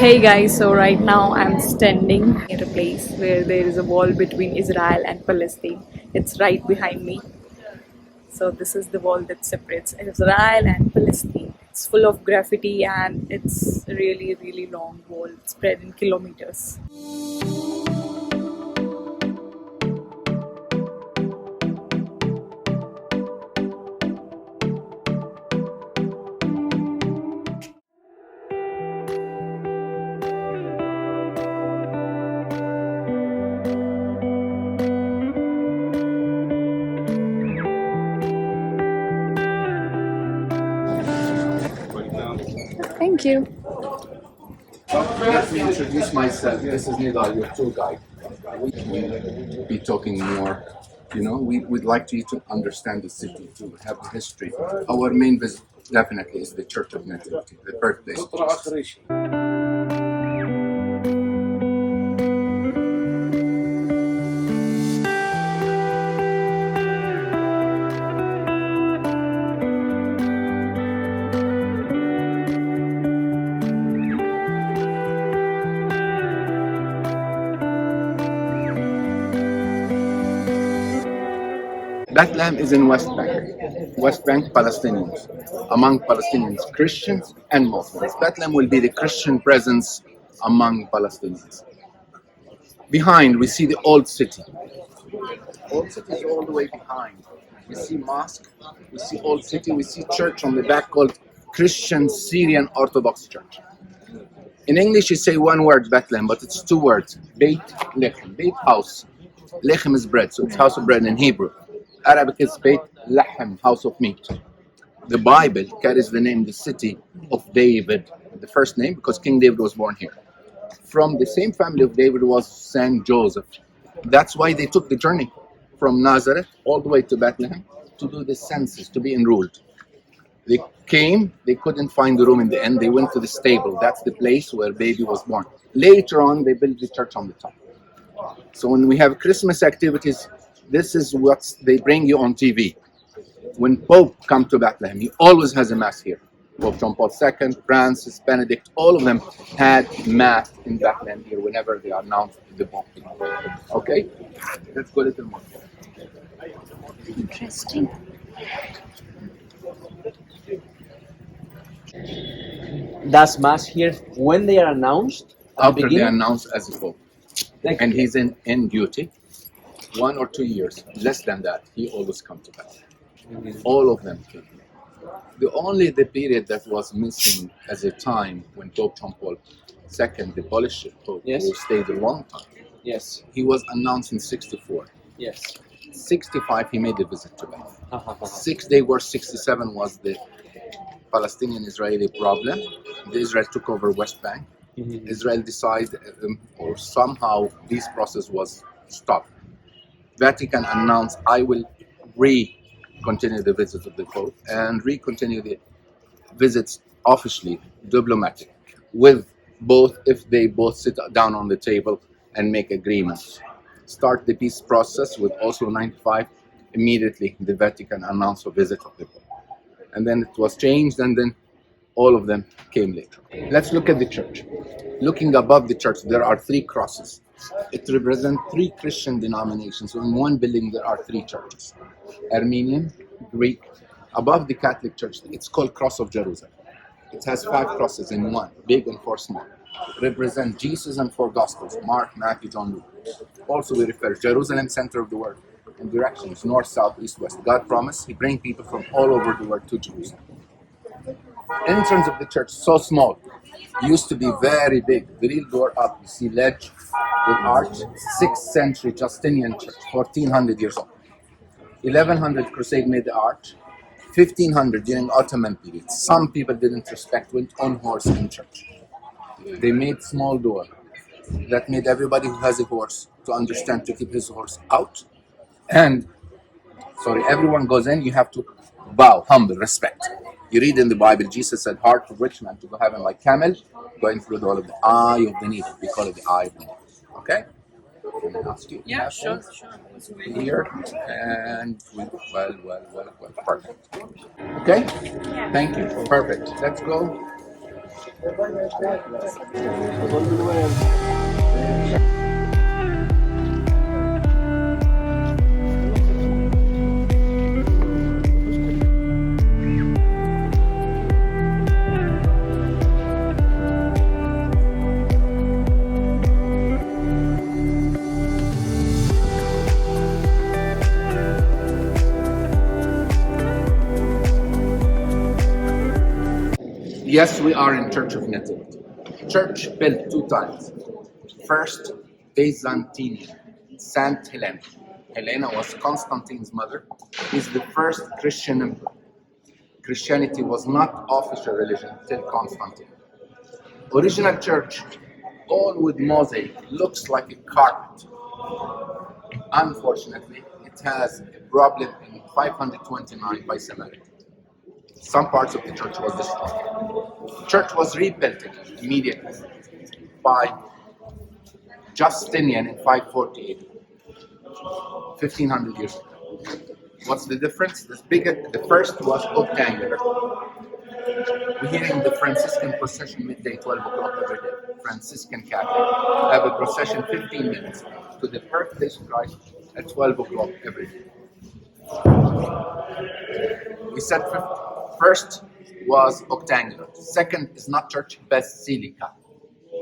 Hey guys, so right now I'm standing at a place where there is a wall between Israel and Palestine. It's right behind me. So this is the wall that separates Israel and Palestine. It's full of graffiti and it's a really long wall spread in kilometers. Thank you. Let me introduce myself. This is Nidal, your tour guide. We will be talking more. We'd like you to understand the city, to have the history. Our main visit definitely is the Church of Nativity, the birthplace of Jesus. Bethlehem is in West Bank Palestinians, among Palestinians, Christians and Muslims. Bethlehem will be the Christian presence among Palestinians. Behind, we see the old city. Old city is all the way behind. We see mosque, we see old city, we see church on the back called Christian Syrian Orthodox Church. In English, you say one word, Bethlehem, but it's two words. Beit Lechem, Beit house. Lechem is bread, so it's house of bread in Hebrew. Arabic is Beit Lahem, house of meat. The Bible carries the name, the city of David, the first name, because King David was born here. From the same family of David was Saint Joseph. That's why they took the journey from Nazareth all the way to Bethlehem to do the census, to be enrolled. They came, they couldn't find the room in the end, they went to the stable. That's the place where baby was born. Later on, they built the church on the top. So when we have Christmas activities, this is what they bring you on TV. When Pope come to Bethlehem, he always has a mass here. Pope John Paul II, Francis, Benedict, all of them had mass in Bethlehem here whenever they are announced the Pope. Okay? Let's go a little more. Interesting. Does mass here when they are announced? After they announce as a Pope. And He's he's in duty 1 or 2 years, less than that, he always comes to Bethlehem. All of them came. The period that was missing as a time when Pope John Paul II, the Polish Pope, Yes. who stayed a long time, Yes. he was announced in 64. Yes. 65, he made a visit to Bethlehem. 6 day war, 67 was the Palestinian-Israeli problem. Israel took over West Bank. Israel decided, or somehow this process was stopped. Vatican announced, I will continue the visit of the Pope and continue the visits officially, diplomatic, with both, if they both sit down on the table and make agreements. Start the peace process with Oslo 95. Immediately, the Vatican announced a visit of the Pope. And then it was changed, and then all of them came later. Let's look at the church. Looking above the church, there are 3 crosses. It represents 3 Christian denominations. So in one building, there are 3 churches. Armenian, Greek. Above the Catholic Church, it's called Cross of Jerusalem. It has 5 crosses in one, big and 4 small. Represent Jesus and 4 Gospels, Mark, Matthew, John, Luke. Also, we refer Jerusalem, center of the world, in directions north, south, east, west. God promised He bring people from all over the world to Jerusalem. Entrance of the church, so small, used to be very big. The real door up, you see ledge with arch. 6th century Justinian church, 1400 years old. 1100 Crusade made the arch. 1500 during Ottoman period. Some people didn't respect, went on horse in church. They made small door that made everybody who has a horse to understand to keep his horse out. And everyone goes in, you have to bow, humble, respect. You read in the Bible, Jesus said, heart of rich man to go heaven like camel, going through the wall of the eye of the needle. We call it the eye of the needle. Okay? Can I ask you? Yeah, sure. Here, and well, perfect. Okay? Thank you. Perfect. Let's go Yes, we are in Church of Nativity. Church built 2 times. First, Byzantine, Saint Helena. Helena was Constantine's mother. Is the first Christian emperor. Christianity was not official religion till Constantine. Original church, all with mosaic, looks like a carpet. Unfortunately, it has a problem in 529 by Samaritan. Some parts of the church was destroyed. Church was rebuilt immediately by Justinian in 548, 1500 years ago. What's the difference? The first was octangular. We're hearing the Franciscan procession midday, 12 o'clock every day. Franciscan Catholic have a procession 15 minutes to the birthplace of Christ at 12 o'clock every day. We said first was octangular. Second is not church, basilica.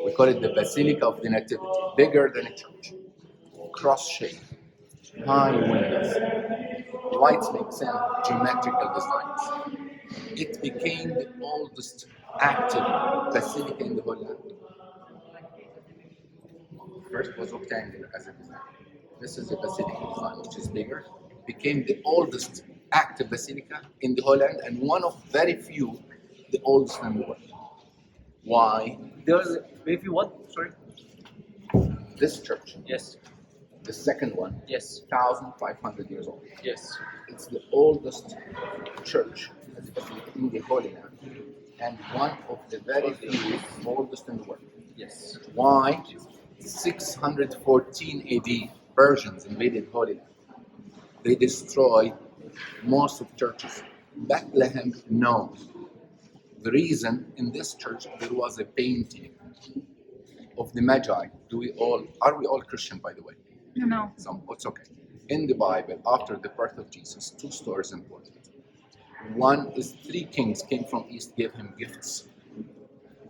We call it the Basilica of the Nativity. Bigger than a church. Cross-shaped. High windows. White mix and geometrical designs. It became the oldest active basilica in the Holy Land. First was octangular as a design. This is a basilica design which is bigger. Became the oldest active basilica in the Holy Land and one of very few, the oldest in the world. Why? There was very few what? Sorry. This church, Yes. the second one, Yes. 1,500 years old. Yes. It's the oldest church in the Holy Land and one of the very few oldest in the world. Yes. Why? 614 AD, Persians invaded Holy Land. They destroyed most of churches. Bethlehem, no. The reason in this church there was a painting of the Magi. Are we all Christian, by the way? No. It's okay. In the Bible, after the birth of Jesus, 2 stories important. One is 3 kings came from east, gave him gifts.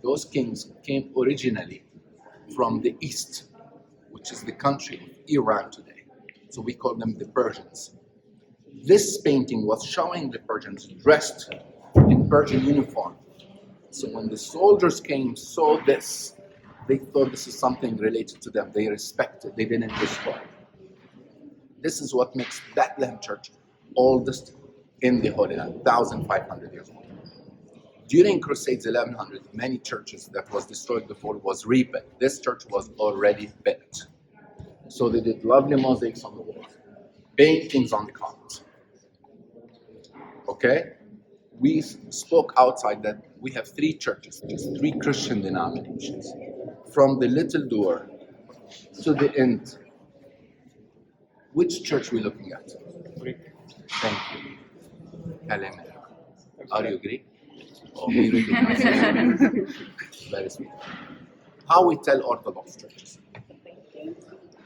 Those kings came originally from the east, which is the country of Iran today. So we call them the Persians. This painting was showing the Persians dressed in Persian uniform. So when the soldiers came, saw this, they thought this is something related to them. They respected, they didn't destroy. This is what makes Bethlehem Church oldest in the Holy Land, 1,500 years old. During Crusades 1100, many churches that was destroyed before was rebuilt. This church was already built. So they did lovely mosaics on the walls, paintings on the columns. Okay? We spoke outside that we have 3 churches, just 3 Christian denominations. From the little door to the end. Which church are we looking at? Greek. Thank you. Hellenic. Are you Greek? Oh, we recognize it. Very sweet. How we tell Orthodox churches?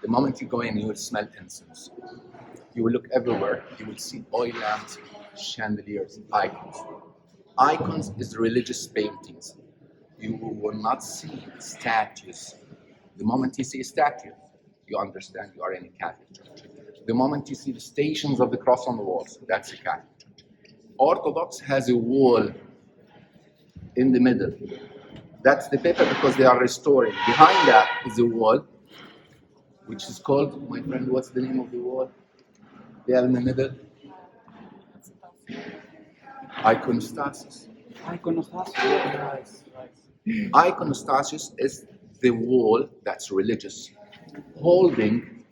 The moment you go in, you will smell incense. You will look everywhere. You will see oil lamps, chandeliers, icons. Icons is religious paintings. You will not see statues. The moment you see a statue, you understand you are in a Catholic church. The moment you see the stations of the cross on the walls, that's a Catholic church. Orthodox has a wall in the middle. That's the paper because they are restoring. Behind that is a wall, which is called, my friend, what's the name of the wall? They are in the middle. Iconostasis. Iconostasis. Iconostasis is the wall that's religious, holding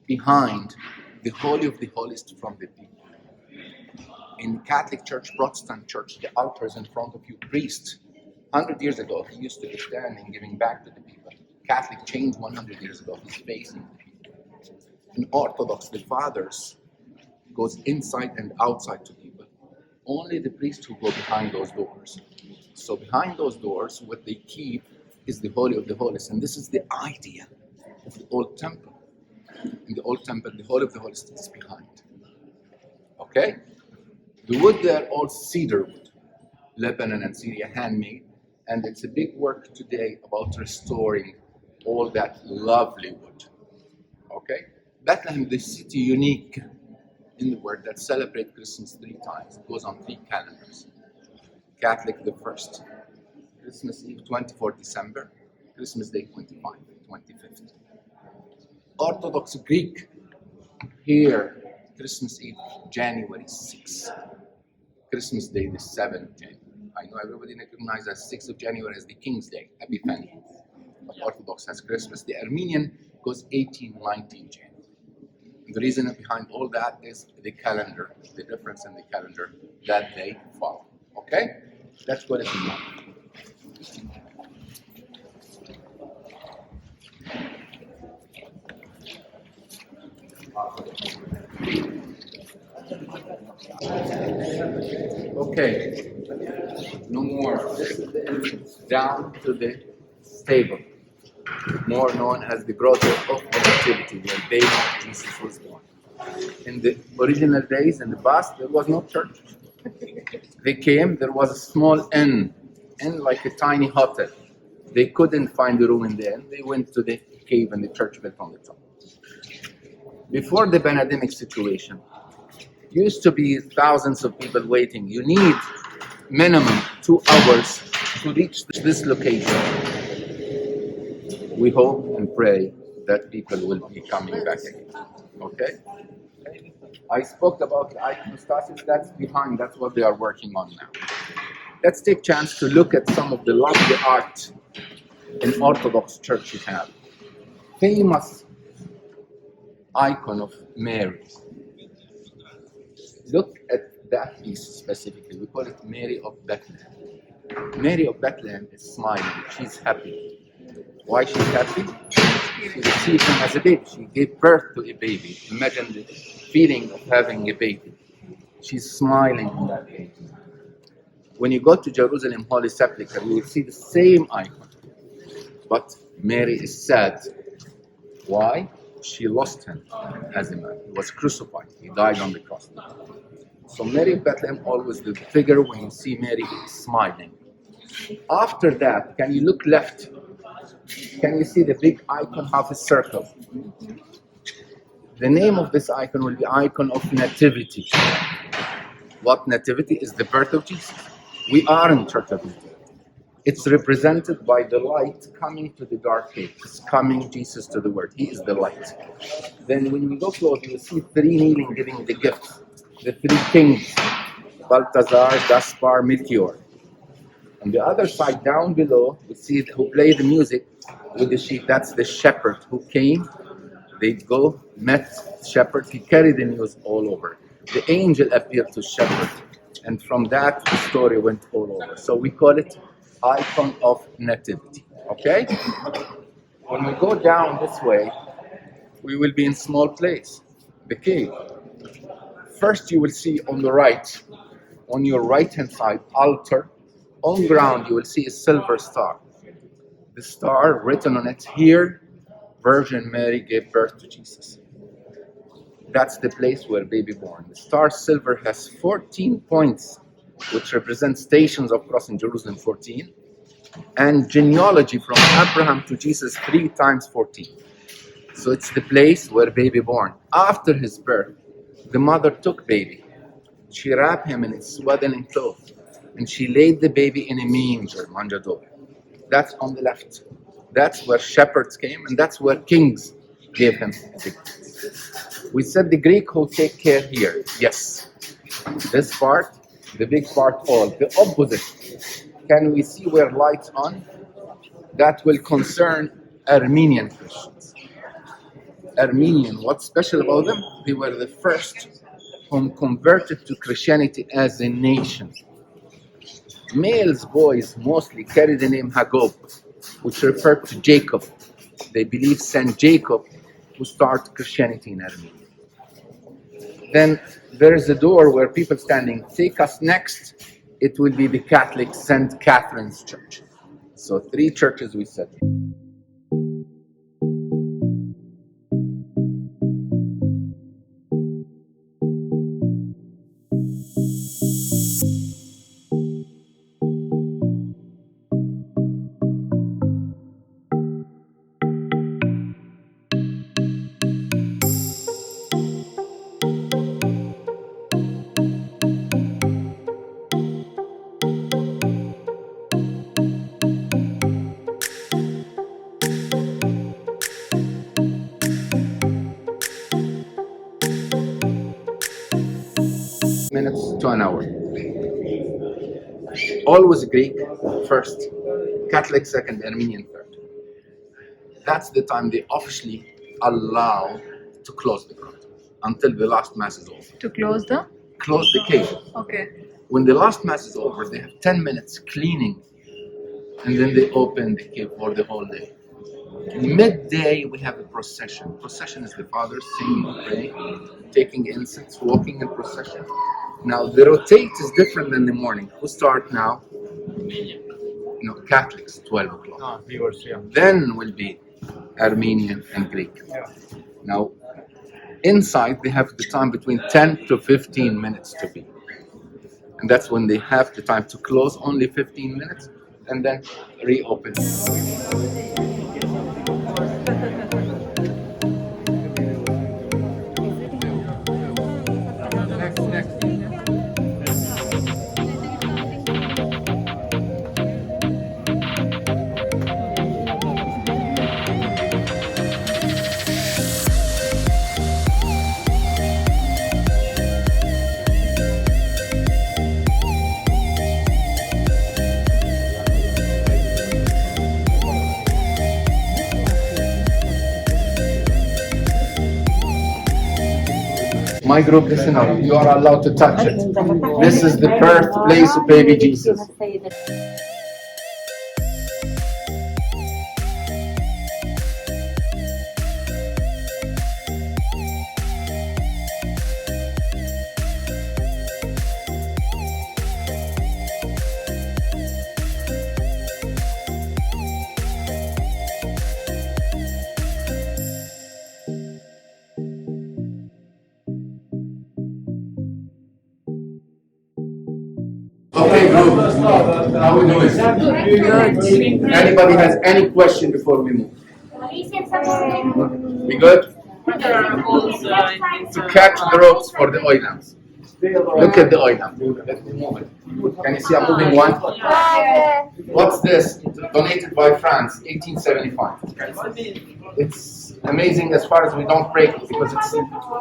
behind the Holy of the Holiest from the people. In Catholic Church, Protestant Church, the altar is in front of you. Priest, 100 years ago, he used to be standing, giving back to the people. Catholic changed 100 years ago, he's facing the people. In Orthodox, the fathers goes inside and outside to people. Only the priests who go behind those doors. So behind those doors, what they keep is the Holy of the Holies. And this is the idea of the old temple. In the old temple, the Holy of the Holies is behind. Okay? The wood there, all cedar wood. Lebanon and Syria, handmade. And it's a big work today about restoring all that lovely wood. Okay? Bethlehem, the city unique in the world that celebrates Christmas 3 times. It goes on 3 calendars. Catholic, the first. Christmas Eve, 24 December. Christmas Day, 25, 25th. Orthodox Greek, here, Christmas Eve, January 6th. Christmas Day, the 7th January. I know everybody recognizes 6th of January as the King's Day, Epiphany. But Orthodox has Christmas. The Armenian goes 18, 19 January. The reason behind all that is the calendar, the difference in the calendar that they follow. Okay? That's what it's about. Okay, no more. This is the entrance down to the stable, more known as the Grotto of Nativity, where baby Jesus was born. In the original days, in the past, there was no church. They came, there was a small inn like a tiny hotel. They couldn't find a room in the inn. They went to the cave and the church built on the top. Before the pandemic situation, used to be thousands of people waiting. You need minimum 2 hours to reach this location. We hope and pray that people will be coming back again. Okay? I spoke about the iconostasis. That's behind. That's what they are working on now. Let's take a chance to look at some of the lovely art in Orthodox Church you have. Famous icon of Mary. Look at that piece specifically. We call it Mary of Bethlehem. Mary of Bethlehem is smiling. She's happy. Why she's happy? She received him as a baby. She gave birth to a baby. Imagine the feeling of having a baby. She's smiling on that baby. When you go to Jerusalem Holy Sepulchre, you will see the same icon. But Mary is sad. Why? She lost him as a man. He was crucified. He died on the cross. So Mary of Bethlehem, always the figure when you see Mary smiling. After that, can you look left? Can you see the big icon, half a circle? The name of this icon will be icon of Nativity. What Nativity is? The birth of Jesus. We are in Church of Nativity. It's represented by the light coming to the dark cave. It's coming Jesus to the Word. He is the light. Then when we go close, you will see 3 kneeling giving the gifts. The 3 kings, Balthazar, Gaspar, Melchior. On the other side, down below, we see who play the music with the sheep. That's the shepherd who came. They go, met the shepherd. He carried the news all over. The angel appeared to shepherd. And from that, the story went all over. So we call it icon of Nativity. Okay? When we go down this way, we will be in small place, the cave. First, you will see on the right, on your right-hand side, altar. On ground, you will see a silver star. The star written on it, here, Virgin Mary gave birth to Jesus. That's the place where baby born. The star silver has 14 points, which represent stations of cross in Jerusalem, 14. And genealogy from Abraham to Jesus, 3 times 14. So it's the place where baby born. After his birth, the mother took baby. She wrapped him in a swaddling cloth. And she laid the baby in a manger, manjador. That's on the left. That's where shepherds came, and that's where kings gave him. We said the Greek who take care here. Yes. This part, the big part, all. The opposite. Can we see where lights on? That will concern Armenian Christians. Armenian, what's special about them? They were the first whom converted to Christianity as a nation. Males, boys, mostly carry the name Hagob, which referred to Jacob. They believe Saint Jacob who started Christianity in Armenia. Then there is a door where people standing. Take us next it will be the Catholic St. Catherine's Church. So 3 churches we said. Minutes to an hour. Always Greek first, Catholic second, Armenian third. That's the time they officially allow to close the grotto until the last mass is over. To close the? Close the cave. Okay. When the last mass is over, they have 10 minutes cleaning, and then they open the cave for the whole day. Midday, we have a procession. Procession is the fathers singing, praying, taking incense, walking in procession. Now, the rotate is different than the morning. Who start now? No, Catholics, 12 o'clock. Then will be Armenian and Greek. Now, inside, they have the time between 10 to 15 minutes to be. And that's when they have the time to close, only 15 minutes, and then reopen. My group, listen up, you are allowed to touch it. This is the birthplace of baby Jesus. Okay, group, how we doing? Good. Anybody has any question before we move? We good? To catch the ropes for the oil lamps. Look at the oil lamp. Let me move it. Can you see I'm moving one? What's this? Donated by France, 1875. It's amazing as far as we don't break it because it's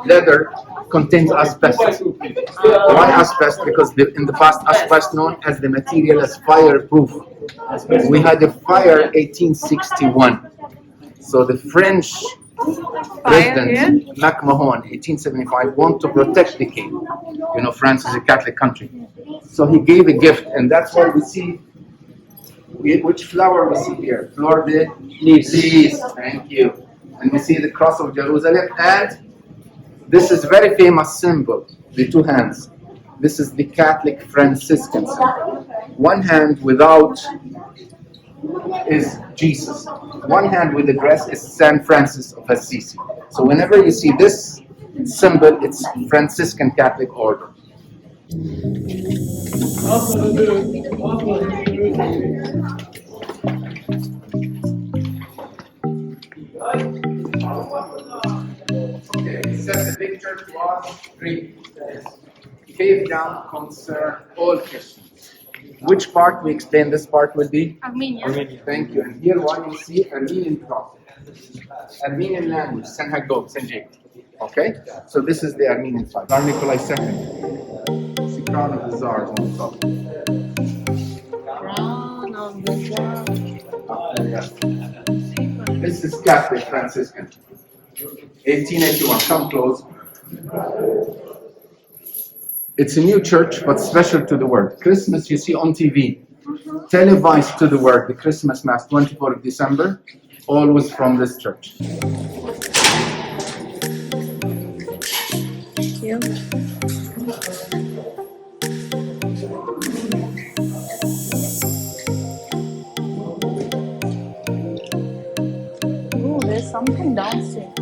leather, contains asbestos. Why asbestos? Because in the past asbestos known as the material as fireproof. We had a fire 1861. So the French President MacMahon, 1875, wanted to protect the king. You know, France is a Catholic country. So he gave a gift, and that's why we see, which flower we see here? Fleur de Lis. Thank you. And we see the cross of Jerusalem, and this is very famous symbol, the 2 hands. This is the Catholic Franciscan symbol. One hand without is Jesus. One hand with the dress is San Francis of Assisi. So whenever you see this symbol, it's Franciscan Catholic order. Okay, it says the big church was Greek. Cave down concern all Christians. Which part we explain this part will be? Armenian. Thank you. And here what you see, Armenian cross. Armenian language, Senhagog, Senjik. Okay? So this is the Armenian side. Tsar Nikolai II. See crown of the Tsars on the top. Crown of the Tsars. This is Catholic Franciscan. 1881. Come close. It's a new church, but special to the Word. Christmas you see on TV, televised to the Word, the Christmas Mass, 24th of December, always from this church. Thank you. something downstairs.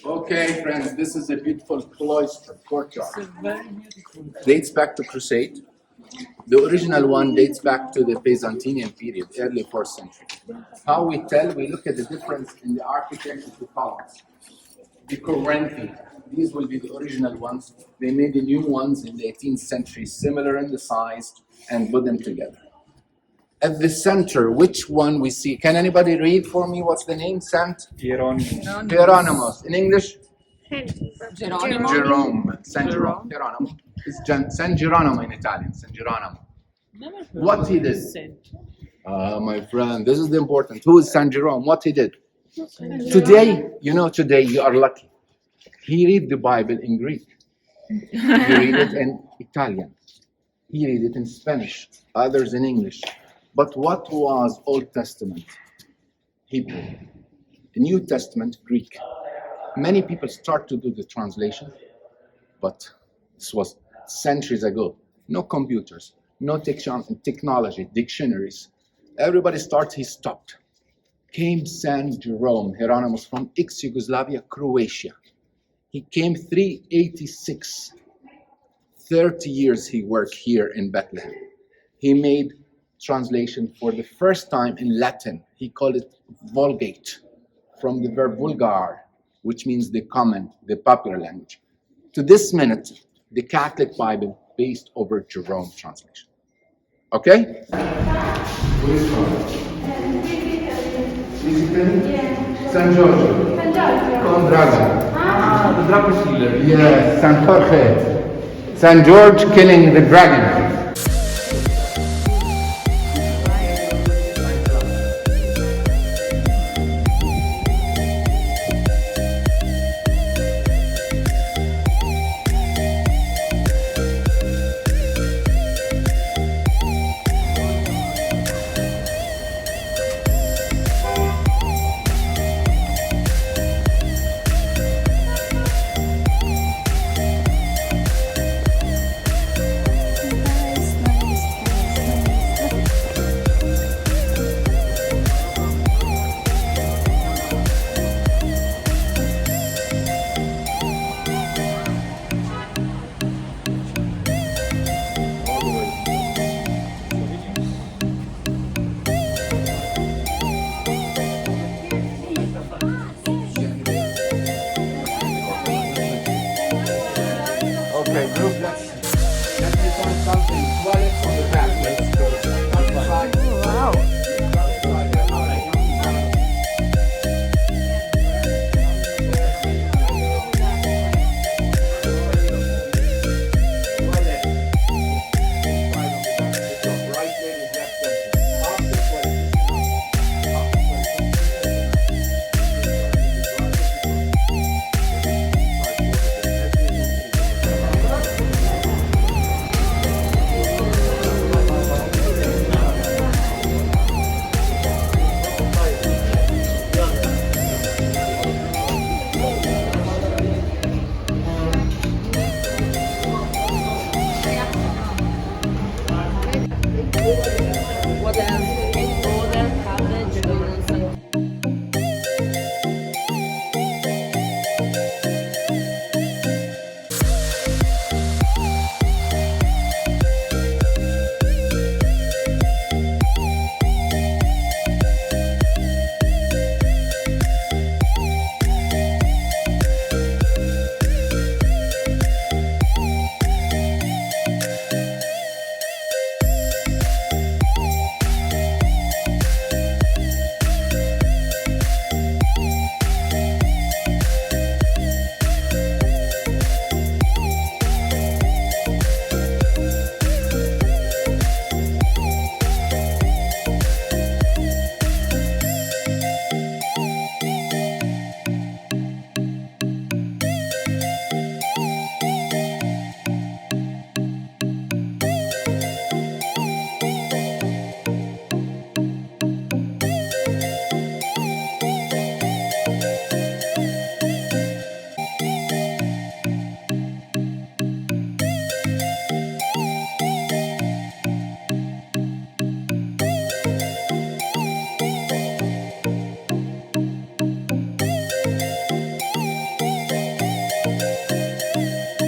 Okay, friends, this is a beautiful cloister courtyard. Dates back to Crusade. The original one dates back to the Byzantine period, early 4th century. How we tell, we look at the difference in the architecture of the columns. The Corinthian, these will be the original ones. They made the new ones in the 18th century, similar in the size, and put them together. At the center, which one we see? Can anybody read for me? What's the name? Hieronymus. In English? Jerome. San Jerome. Hieronymus. It's San Geronimo in Italian. San Geronimo. What he did? My friend, this is the important. Who is San Jerome? What he did? Today, today you are lucky. He read the Bible in Greek. He read it in Italian. He read it in Spanish. Others in English. But what was Old Testament? Hebrew. The New Testament, Greek. Many people start to do the translation, but this was centuries ago. No computers, no technology, dictionaries. Everybody starts, he stopped. Came San Jerome, Hieronymus, from ex-Yugoslavia, Croatia. He came 386. 30 years he worked here in Bethlehem. He made translation for the first time in Latin. He called it Vulgate, from the verb vulgar, which means the common, the popular language. To this minute, the Catholic Bible based over Jerome translation. Okay? San Giorgio. Con Drago. The dragon killer. Yes, San Jorge. San George killing the dragon. Okay, group